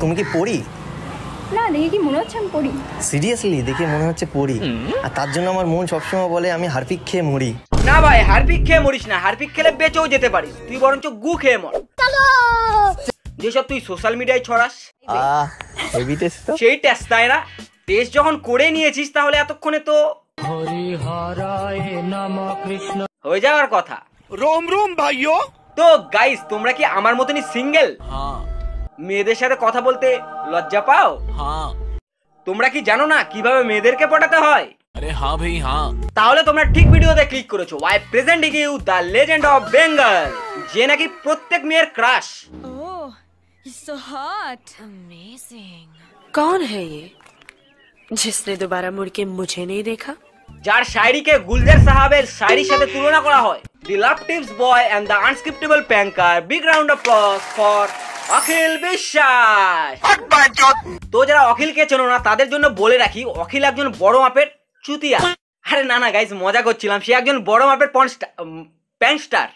তুমি কি পড়ি? না, দেখে কি মনে হচ্ছে আমি পড়ি? সিরিয়াসলি দেখে মনে হচ্ছে পড়ি, আর তার জন্য আমার মন সবসময় বলে আমি হারপিক খেয়ে মরি। না ভাই, হারপিক খেয়ে মরিস না, হারপিক খেলে বেঁচেও যেতে পারিস, তুই বরঞ্চ গু খেয়ে মর। যেসব তুই সোশ্যাল মিডিয়ায় ছড়াস হেভি টেস্ট তো। সেই টেস্ট তাই না, টেস্ট যখন করে নিয়েছিস তাহলে এতক্ষণে তো হয়ে যাওয়ার কথা। रोम रोम भाइयों। তো গাইস, তোমরা কি আমার মতনই সিঙ্গেল? মেয়েদের সাথে কথা বলতে লজ্জা পাও? তোমরা কি জানো না কিভাবে মেয়েদেরকে পটাতে হয়? अरे हाँ भाई हाँ। তাহলে তোমরা ঠিক ভিডিওতে ক্লিক করেছো। Why presenting you the legend of Bengal, যে নাকি প্রত্যেক মেয়ের crush. Oh, he's so hot. Amazing. कौन है ये जिसने दोबारा मुड़ के मुझे नहीं देखा? যার শায়রিকে গুলজার সাহাবের শায়রির সাথে তুলনা করা হয়। The love tips boy and the unscriptable pranker. Big round of applause for Akhil Biswas. তো যারা অখিলকে চেনো না তাদের জন্য বলে রাখি, অখিল একজন বড় মাপের চুতিয়া। আরে না না গাইস, মজা করছিলাম। সে একজন বড় মাপের প্যাংস্টার।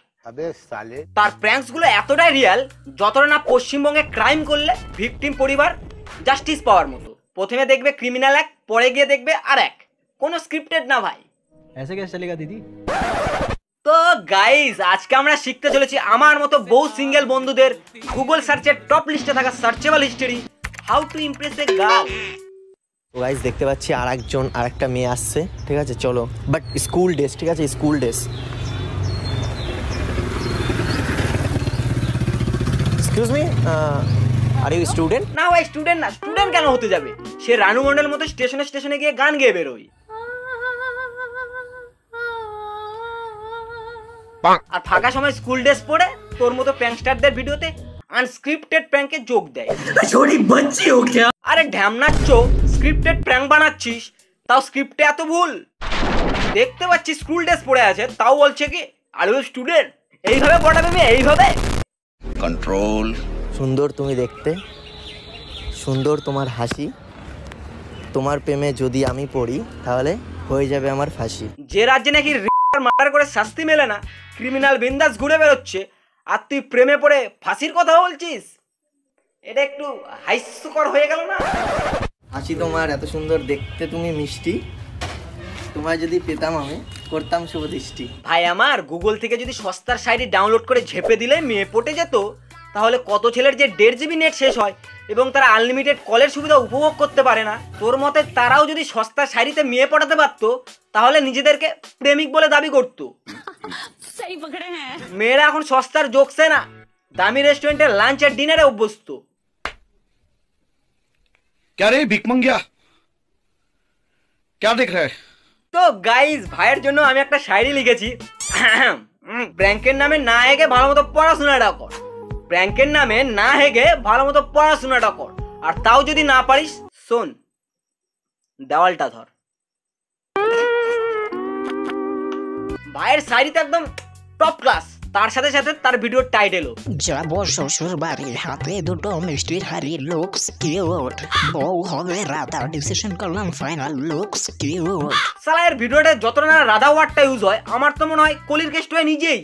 তার প্র্যাঙ্কস গুলো এতটাই রিয়াল যতটা না পশ্চিমবঙ্গে ক্রাইম করলে ভিকটিম পরিবার জাস্টিস পাওয়ার মতো। প্রথমে দেখবে ক্রিমিনাল এক, পরে গিয়ে দেখবে আর এক, কোনো স্ক্রিপ্টেড না ভাই। ऐसे कैसे चलेगा दीदी? তো গাইস, আজকে আমরা শিখতে চলেছি আমার মতো বহু সিঙ্গেল বন্ধুদের গুগল সার্চের টপ লিস্টে থাকা searchable history, how to Impress a girl. তো গাইস দেখতে পাচ্ছি আরেকটা মেয়ে আসছে, ঠিক আছে চলো। বাট স্কুল ডেস, ঠিক আছে school days. Excuse me, are you student? না ভাই, স্টুডেন্ট না। স্টুডেন্ট কেন হতে যাবে? সে রানু মন্ডল মতো স্টেশনে স্টেশনে গিয়ে গান গেয়ে বেরোয়। আর ফাঁকা সময় স্কুল ড্রেস পরে তোর মতো প্র্যাঙ্কস্টারদের ভিডিওতে আনস্ক্রিপ্টেড প্র্যাঙ্কে যোগ দেয়। আরে ঢ্যামনাচ্ছো, স্ক্রিপ্টেড প্র্যাঙ্ক বানাচ্ছিস, তাও স্ক্রিপ্টে এত ভুল। দেখতে পাচ্ছি স্কুল ড্রেস পরে আছে, তাও বলছে কি আর ইউ স্টুডেন্ট। এইভাবে পড়াবে মেয়ে, এইভাবে? कंट्रोल। সুন্দর তুমি দেখতে, সুন্দর তোমার হাসি, তোমার প্রেমে যদি আমি পড়ি তাহলে হয়ে যাবে আমার ফাঁসি। যে রাজ্যে নাকি মার্ডার করে শাস্তি মেলে না, ক্রিমিনাল বিন্দাস ঘুরে বেরোচ্ছে, আর তুই প্রেমে পড়ে ফাঁসির কথা বলছিস, এটা একটু হাস্যকর হয়ে গেল না? হাসি তোমার এত সুন্দর দেখতে, তুমি মিষ্টি, তোমায় যদি পেতাম আমি করতাম শুভ দৃষ্টি। ভাই আমার, গুগল থেকে যদি সস্তার শায়রি ডাউনলোড করে ঝেপে দিলে মেয়ে পটে যেত, তাহলে কত ছেলের যে 1.5 GB নেট শেষ হয় এবং তারা আনলিমিটেড কলের সুবিধা উপভোগ করতে পারে না। তোর মতে তারাও যদি সস্তার শাড়িতে মেয়ে পটাতে পারতো, তাহলে নিজেদেরকে প্রেমিক বলে দাবি করতো। सही पकड़े हैं। মেয়েরা এখন সস্তার জোকসে না, দামি রেস্টুরেন্টের লাঞ্চ আর ডিনারে অভ্যস্ত। क्या रे भिक मंगिया, क्या देख रहा है? তো গাইজ, ভাইয়ের জন্য আমি একটা শায়রি লিখেছি। প্র্যাঙ্কের নামে না হেগে ভালো মতো পড়াশোনাটা কর। প্র্যাঙ্কের নামে না হেগে ভালো মতো পড়াশোনাটা কর, আর তাও যদি না পারিস শোন, দেওয়ালটা ধর। ভাইয়ের শায়রিতে একদম টপ ক্লাস, তার সাথে সাথে তার ভিডিওর টাইটেলও। যাবো শ্বশুর বাড়ির হাতে দুটো মিষ্টির হাড়ি, লুকস কিউট, বউ হবে রাধা, ডিসিশন করলাম ফাইনাল, লুকস কিউট। সালা এর ভিডিওতে যতটা না রাধা ওয়ার্ডটা ইউজ হয়, আমার তো মনে হয় কলির কেষ্ট হয় নিজেই।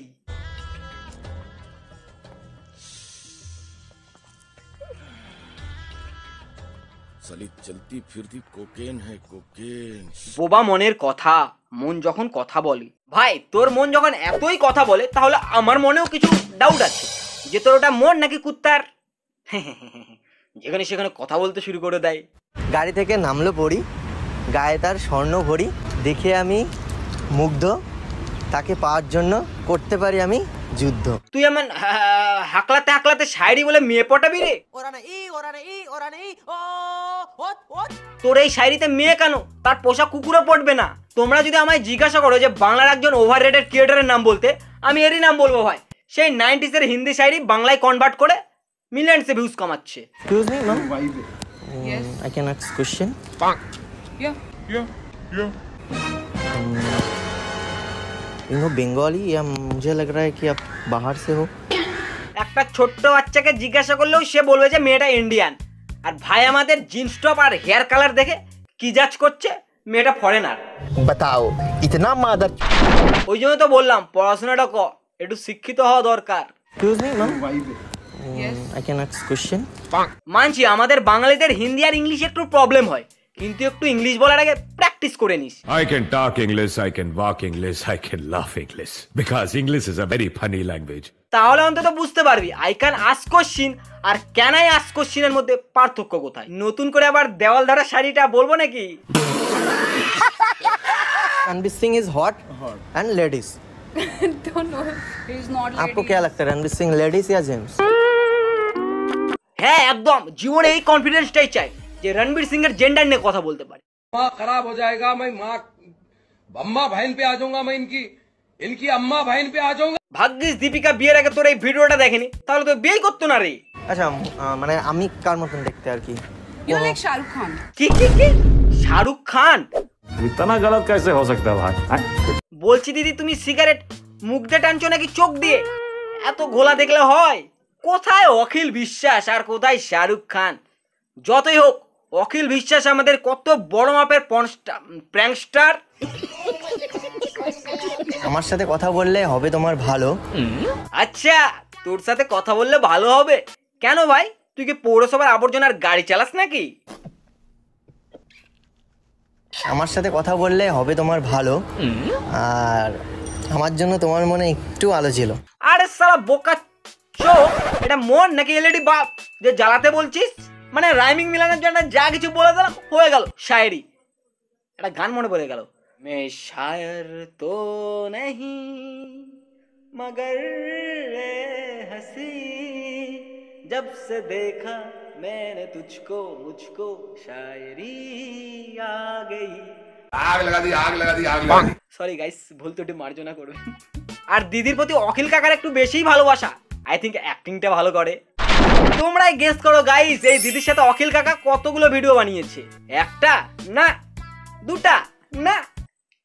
साली चलती फिरती कोकेन है कोकेन। বোবা মনের কথা, মন যখন কথা বলে। ভাই তোর মন যখন এতই কথা বলে, তাহলে আমার মনেও কিছু ডাউট আছে যে তোর ওটা মন নাকি কুত্তার। যেখানে সেখানে কথা বলতে শুরু করে দেয়। গাড়ি থেকে নামলো পড়ি, গায়ে তার স্বর্ণ ভরি, দেখে আমি মুগ্ধ, তাকে পাওয়ার জন্য করতে পারি আমি যুদ্ধ। তুই এমন হাকলাতে হাকলাতে শায়রি বলে মেয়ে পটাবি রে? তোর এই শায়রিতে মেয়ে কেন, তার পোষা কুকুরও পড়বে না। তোমরা যদি আমায় জিজ্ঞাসা করো যে বাংলার একজন ওভাররেটেড ক্রিয়েটরের নাম বলতে, আমি এরই নাম বলবো ভাই। সেই 90s এর হিন্দি শায়রি বাংলায় কনভার্ট করে মিলিয়ন্সে views কামাচ্ছে। Excuse me, ma'am. Yes. I can ask question. Yeah. You know Bengali, या मुझे लग रहा है कि आप बाहर से हो। একটা ছোট্ট বাচ্চাকে জিজ্ঞাসা করলেও সে বলবে যে মেয়েটা ইন্ডিয়ান। আর ভাই আমাদের জিন্স টপ আর হেয়ার কালার দেখে কি জাজ করছে, মেয়েটা ফরেনার। बताओ इतना मादर। ওই জন্য তো বললাম পড়াশোনাটা একটু শিক্ষিত হওয়া দরকার। Excuse me, ma'am. I can ask question. মানছি আমাদের বাঙালিদের হিন্দি আর ইংলিশে একটু প্রবলেম হয়, কিন্তু একটু ইংলিশ বলার আগে প্র্যাকটিস করে নিস। I can talk English, I can walk English, I can laugh English. Because English is a very funny language. তাহলে অন্তত বুঝতে পারবি আই ক্যান আস্ক কোশ্চিন আর ক্যান আই আস্ক কোশ্চিনের মধ্যে পার্থক্য কোথায়। নতুন করে আবার দেওয়াল ধরা শাড়িটা বলবো নাকি? Ranveer Singh is hot and ladies. Don't know. He's not आपको क्या लगता है रणवीर सिंह लेडीज या जेंट्स? হ্যাঁ একদম, জীবনে এই কনফিডেন্সটাই চাই যে রণবীর সিং এর জেন্ডার নিয়ে কথা বলতে পারি। माँ खराब हो जाएगा, मैं माँ अम्मा बहन पे आ जाऊंगा, मैं इनकी अम्मा बहन पे आ जाऊंगा। ভাগ্যিস দীপিকা বিয়ের আগে তোর এই ভিডিওটা দেখেনি, তাহলে তো বিয়েই করতো না রে। আচ্ছা মানে আমি কার মতন দেখতে আর কি? You like Shah Rukh Khan. কি শাহরুখ খান? इतना गलत कैसे हो सकता है भाई? বলছি দিদি তুমি সিগারেট মুখ দিয়ে টানছো নাকি চোখ দিয়ে? এত গোলা দেখলে হয়? কোথায় অখিল বিশ্বাস আর কোথায় শাহরুখ খান? যতই হোক অখিল বিশ্বাস আমাদের কত বড় মাপের প্র্যাঙ্কস্টার। আমার সাথে কথা বললে হবে তোমার ভালো। আচ্ছা তোর সাথে কথা বললে ভালো হবে কেন ভাই? তুই কি পৌরসভার আবর্জনার গাড়ি চালাস নাকি? আমার সাথে কথা বললে হবে তোমার ভালো, আর আমার জন্য তোমার মনে একটু আলো ছিল। আরে সালা বোকা চোখ, এটা মন নাকি এলইডি বাপ যে জ্বালাতে বলছিস? মানে রাইমিং মিলানোর জন্য যা কিছু বলে দিলাম হয়ে গেল শায়েরি। একটা গান মনে পড়ে গেল, মে শায়র তো নেহি মগর রে হসি জব সে দেখা मैंने तुझको मुझको शायरी आ गई। आग लगा दी, आग लगा दी, आग लगा दी। সরি গাইস, ভুল ত্রুটি মার্জনা করবে। আর দিদির প্রতি অখিল কাকার একটু বেশিই ভালোবাসা, আই থিঙ্ক অ্যাক্টিংটা ভালো করে। তোমরাই গেস করো গাইস, এই দিদির সাথে অখিল কাকা কতগুলো ভিডিও বানিয়েছে? একটা না, দুটা না,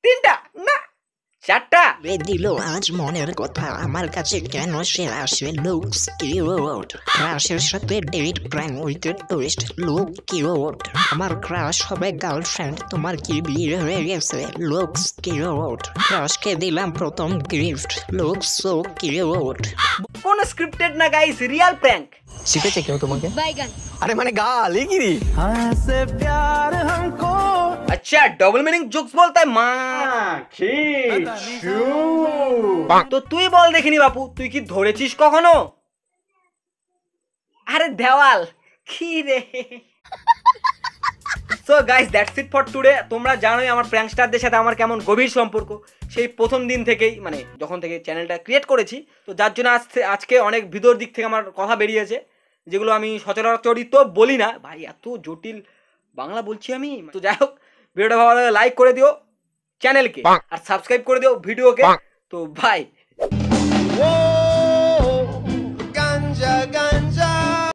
তিনটা না, চারটা। রে দিল আজ মনের কথা আমার কাছে কেন সে আসে লুকস কিউট, ক্রাশের সাথে date prank with twist look cute, আমার ক্রাশ হবে গার্লফ্রেন্ড তোমার কি বিয়ে হয়ে গেছে লুকস কিউট, ক্রাশকে দিলাম প্রথম গিফট লুকস সো কিউট। কোন স্ক্রিপ্টেড না গাইস, রিয়েল প্র্যাঙ্ক। শিখেছে কেউ তোমাকে? Baigan. আরে মানে গাল এই কি রে? अच्छा डबल मीनिंग जोक्स बोलता है তো তুই বল দেখিনি বাপু, তুই কি ধরেছিস কখনো? আরে দেওয়াল কি রে। So guys that's it for today. তোমরা জানোই আমার প্র্যাঙ্কস্টারদের সাথে আমার কেমন গভীর সম্পর্ক, সেই প্রথম দিন থেকেই, মানে যখন থেকে চ্যানেলটা ক্রিয়েট করেছি। তো যার জন্য আজকে অনেক ভিতর দিক থেকে আমার কথা বেরিয়েছে, যেগুলো আমি সচরাচরিত বলি না ভাই, এত জটিল বাংলা বলছি আমি। তো যাই হোক, ভিডিওটা ভালো লাগলে লাইক করে দিও চ্যানেলকে, আর সাবস্ক্রাইব করে দিও ভিডিওকে। তো ভাই